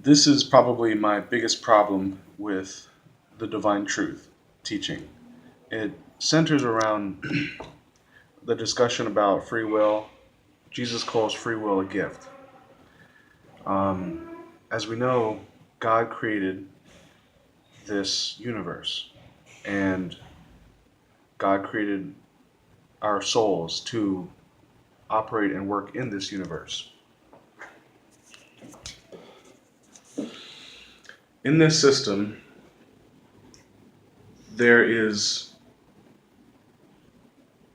This is probably my biggest problem with the divine truth teaching. It centers around the discussion about free will. Jesus calls free will a gift. As we know, God created this universe, and God created our souls to operate and work in this universe. In this system, there is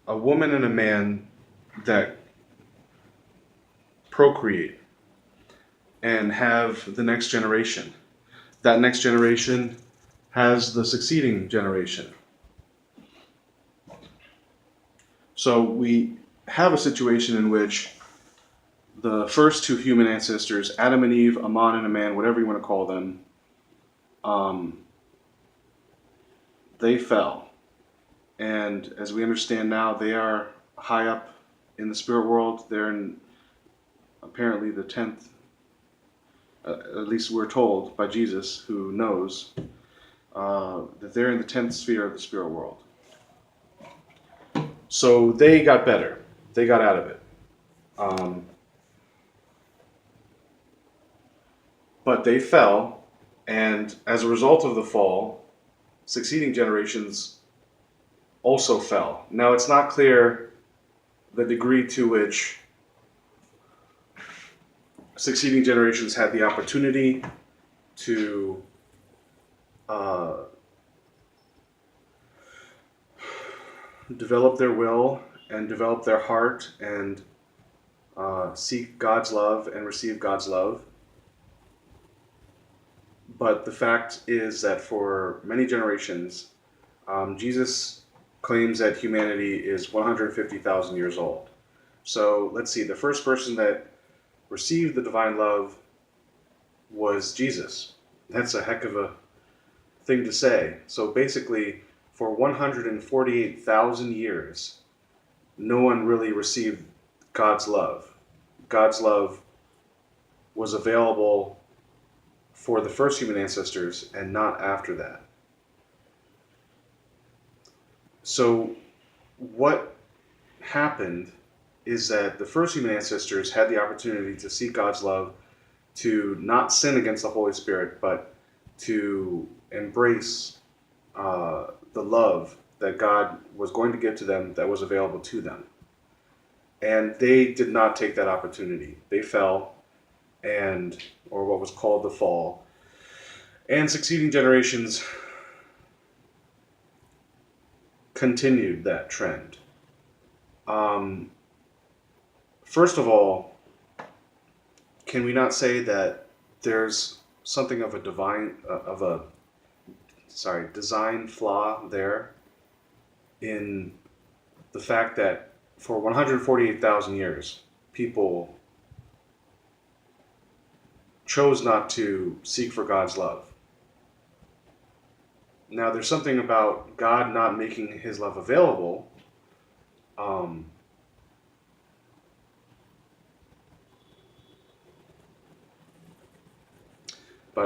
a woman and a man that procreate and have the next generation. That next generation has the succeeding generation. So we have a situation in which the first two human ancestors, Adam and Eve, a man and a man, whatever you want to call them, they fell. And as we understand now, they are high up in the spirit world. They're in apparently the 10th, at least we're told by Jesus, who knows, that they're in the 10th sphere of the spirit world. So they got better. They got out of it. But they fell, and as a result of the fall, succeeding generations also fell. Now, it's not clear the degree to which succeeding generations had the opportunity to develop their will and develop their heart and seek God's love and receive God's love. But the fact is that for many generations, Jesus claims that humanity is 150,000 years old. So let's see, the first person that received the divine love was Jesus. That's a heck of a thing to say. So basically, for 148,000 years, no one really received God's love. God's love was available for the first human ancestors and not after that. So what happened is that the first human ancestors had the opportunity to seek God's love, to not sin against the Holy Spirit, but to embrace the love that God was going to give to them that was available to them. And they did not take that opportunity. They fell, or what was called the fall. And succeeding generations continued that trend. First of all, can we not say that there's something of a design flaw there in the fact that for 148,000 years, people chose not to seek for God's love. Now, there's something about God not making his love available. But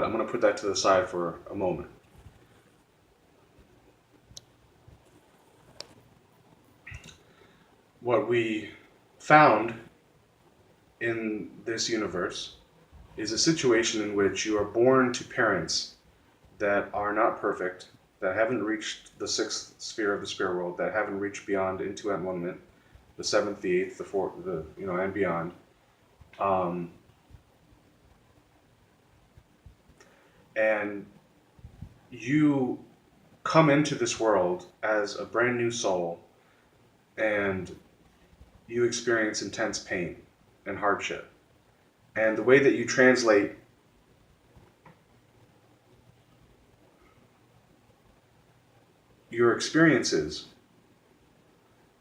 I'm going to put that to the side for a moment. What we found in this universe is a situation in which you are born to parents that are not perfect, that haven't reached the 6th sphere of the spirit world, that haven't reached beyond into enlightenment, the 7th, the 8th, the 4th, and beyond. And you come into this world as a brand new soul, and you experience intense pain and hardship. And the way that you translate your experiences,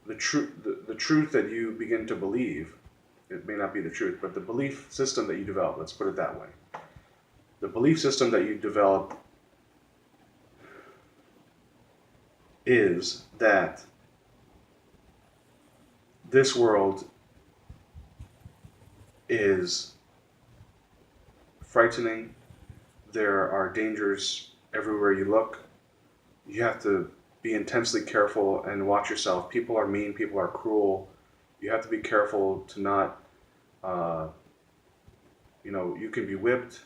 the truth that you begin to believe, it may not be the truth, but the belief system that you develop, let's put it that way. The belief system that you develop is that this world is frightening, There are dangers everywhere you look. You have to be intensely careful and watch yourself. People are mean, people are cruel. You have to be careful to not, uh, you can be whipped.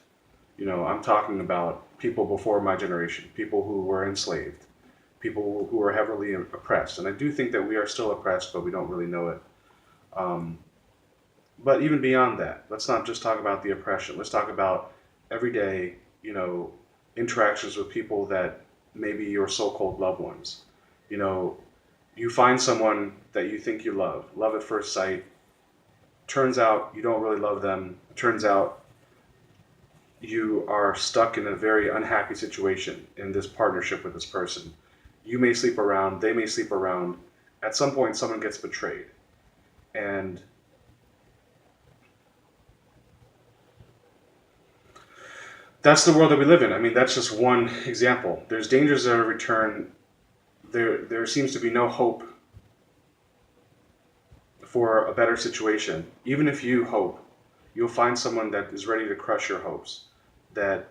I'm talking about people before my generation, people who were enslaved, people who were heavily oppressed. And I do think that we are still oppressed, but we don't really know it. Um, but even beyond that, let's not just talk about the oppression. Let's talk about everyday, interactions with people that maybe your so-called loved ones. You know, you find someone that you think you love at first sight. Turns out you don't really love them. Turns out you are stuck in a very unhappy situation in this partnership with this person. You may sleep around, they may sleep around. At some point, someone gets betrayed. And that's the world that we live in. I mean, that's just one example. There's dangers that return. There seems to be no hope for a better situation. Even if you hope, you'll find someone that is ready to crush your hopes, that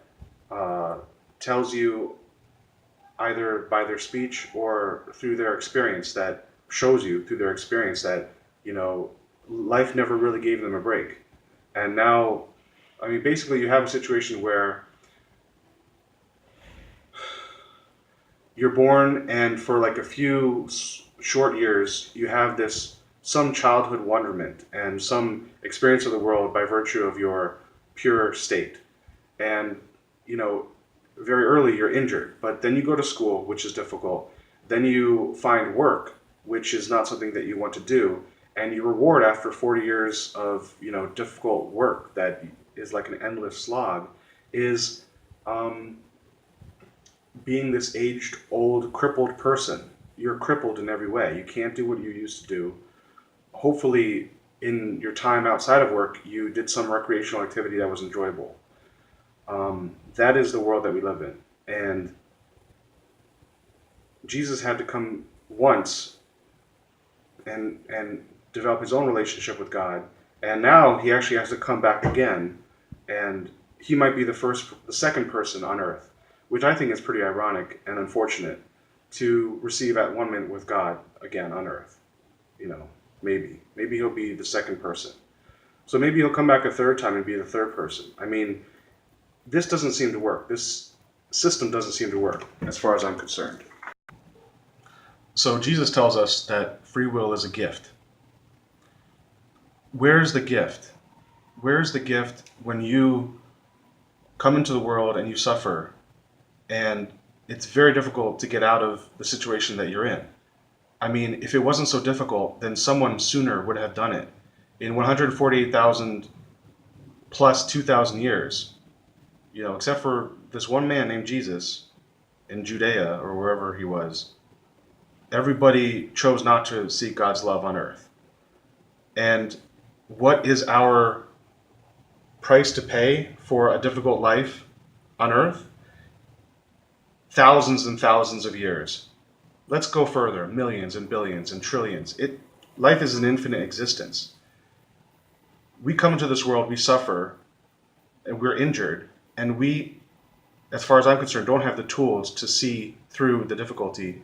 tells you either by their speech or through their experience, that shows you through their experience that, life never really gave them a break. And now, I mean, basically you have a situation where you're born, and for like a few short years, you have some childhood wonderment and some experience of the world by virtue of your pure state. And, very early you're injured, but then you go to school, which is difficult. Then you find work, which is not something that you want to do. And your reward after 40 years of, difficult work that is like an endless slog is, being this aged, old, crippled person. You're crippled in every way. You can't do what you used to do. Hopefully, in your time outside of work, you did some recreational activity that was enjoyable. That is the world that we live in. And Jesus had to come once and develop his own relationship with God. And now he actually has to come back again. And he might be the second person on earth, which I think is pretty ironic and unfortunate, to receive at one minute with God again on earth. Maybe he'll be the second person. So maybe he'll come back a third time and be the third person. I mean, this doesn't seem to work. This system doesn't seem to work, as far as I'm concerned. So Jesus tells us that free will is a gift. Where's the gift? Where's the gift when you come into the world and you suffer, and it's very difficult to get out of the situation that you're in? I mean, if it wasn't so difficult, then someone sooner would have done it. In 148,000 plus 2,000 years, except for this one man named Jesus in Judea or wherever he was, everybody chose not to seek God's love on earth. And what is our price to pay for a difficult life on earth? Thousands and thousands of years. Let's go further, millions and billions and trillions. Life is an infinite existence. We come into this world, we suffer, and we're injured, and we, as far as I'm concerned, don't have the tools to see through the difficulty,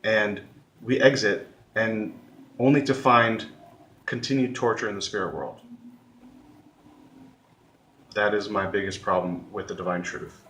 and we exit, and only to find continued torture in the spirit world. That is my biggest problem with the divine truth.